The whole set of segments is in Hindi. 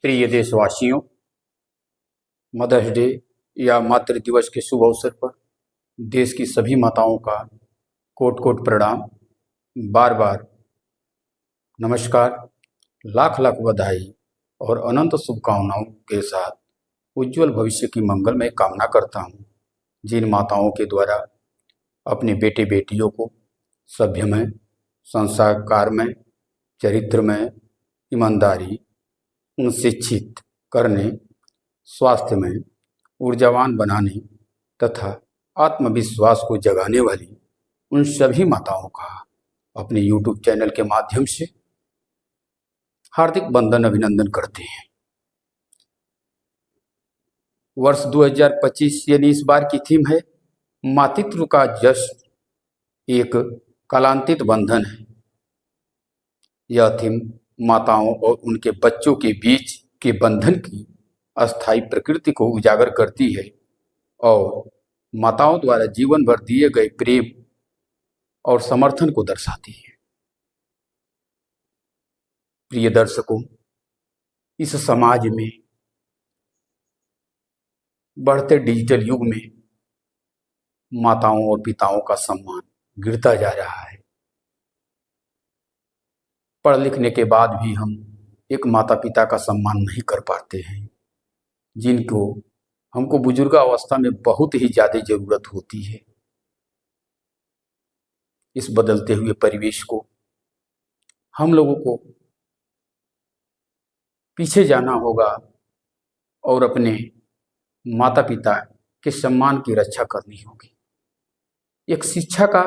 प्रिय देशवासियों, मदर्स डे या मातृ दिवस के शुभ अवसर पर देश की सभी माताओं का कोटि कोटि प्रणाम, बार बार नमस्कार, लाख लाख बधाई और अनंत शुभकामनाओं के साथ उज्जवल भविष्य की मंगलमय कामना करता हूँ। जिन माताओं के द्वारा अपने बेटे बेटियों को सभ्यमय, संस्कारमय, चरित्रमय, ईमानदारी, शिक्षित करने, स्वास्थ्यमय, ऊर्जावान बनाने तथा आत्मविश्वास को जगाने वाली उन सभी माताओं का अपने YouTube चैनल के माध्यम से हार्दिक वंदन अभिनंदन करते हैं। वर्ष 2025 यानी इस बार की थीम है मातृत्व का जश्न, एक कालांतित बंधन है। यह थीम माताओं और उनके बच्चों के बीच के बंधन की अस्थायी प्रकृति को उजागर करती है और माताओं द्वारा जीवन भर दिए गए प्रेम और समर्थन को दर्शाती है। प्रिय दर्शकों, इस समाज में बढ़ते डिजिटल युग में माताओं और पिताओं का सम्मान गिरता जा रहा है। पढ़ लिखने के बाद भी हम एक माता पिता का सम्मान नहीं कर पाते हैं, जिनको हमको बुजुर्गावस्था में बहुत ही ज़्यादा ज़रूरत होती है। इस बदलते हुए परिवेश को हम लोगों को पीछे जाना होगा और अपने माता पिता के सम्मान की रक्षा करनी होगी। एक शिक्षा का,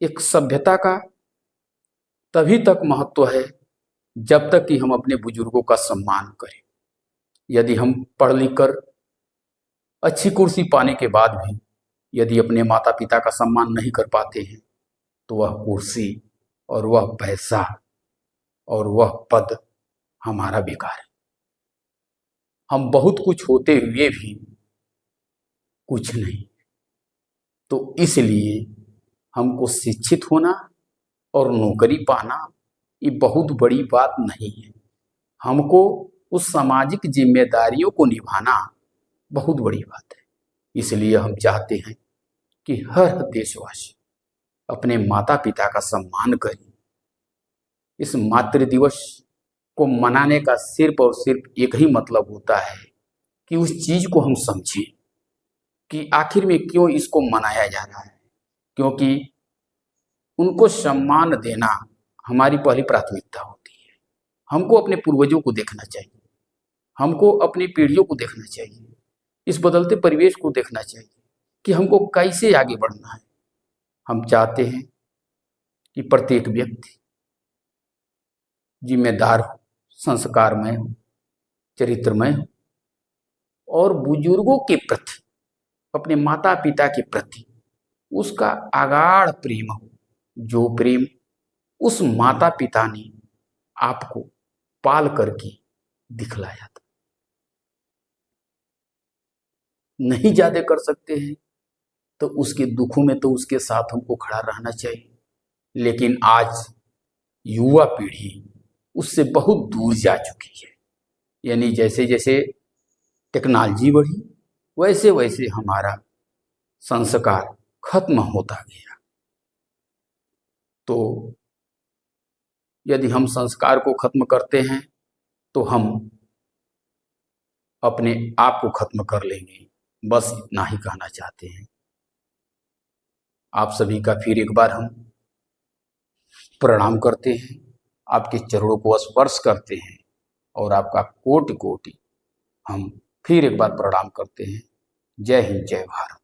एक सभ्यता का तभी तक महत्व है जब तक कि हम अपने बुजुर्गों का सम्मान करें। यदि हम पढ़ लिख कर अच्छी कुर्सी पाने के बाद भी यदि अपने माता पिता का सम्मान नहीं कर पाते हैं तो वह कुर्सी और वह पैसा और वह पद हमारा बेकार है। हम बहुत कुछ होते हुए भी कुछ नहीं। तो इसलिए हमको शिक्षित होना और नौकरी पाना ये बहुत बड़ी बात नहीं है। हमको उस सामाजिक जिम्मेदारियों को निभाना बहुत बड़ी बात है। इसलिए हम चाहते हैं कि हर देशवासी अपने माता पिता का सम्मान करें। इस मातृ दिवस को मनाने का सिर्फ और सिर्फ एक ही मतलब होता है कि उस चीज को हम समझें कि आखिर में क्यों इसको मनाया जा रहा है। क्योंकि उनको सम्मान देना हमारी पहली प्राथमिकता होती है। हमको अपने पूर्वजों को देखना चाहिए, हमको अपनी पीढ़ियों को देखना चाहिए, इस बदलते परिवेश को देखना चाहिए कि हमको कैसे आगे बढ़ना है। हम चाहते हैं कि प्रत्येक व्यक्ति जिम्मेदार हो, संस्कारमय हो, चरित्रमय हो और बुजुर्गों के प्रति, अपने माता पिता के प्रति उसका अगाढ़ प्रेम हो, जो प्रेम उस माता पिता ने आपको पाल करके दिखलाया था। नहीं ज्यादा कर सकते हैं तो उसके दुखों में तो उसके साथ हमको खड़ा रहना चाहिए। लेकिन आज युवा पीढ़ी उससे बहुत दूर जा चुकी है। यानी जैसे जैसे टेक्नोलॉजी बढ़ी वैसे वैसे हमारा संस्कार खत्म होता गया। तो यदि हम संस्कार को खत्म करते हैं तो हम अपने आप को खत्म कर लेंगे। बस इतना ही कहना चाहते हैं। आप सभी का फिर एक बार हम प्रणाम करते हैं, आपके चरणों को स्पर्श करते हैं और आपका कोटि कोटि हम फिर एक बार प्रणाम करते हैं। जय हिंद, जय भारत।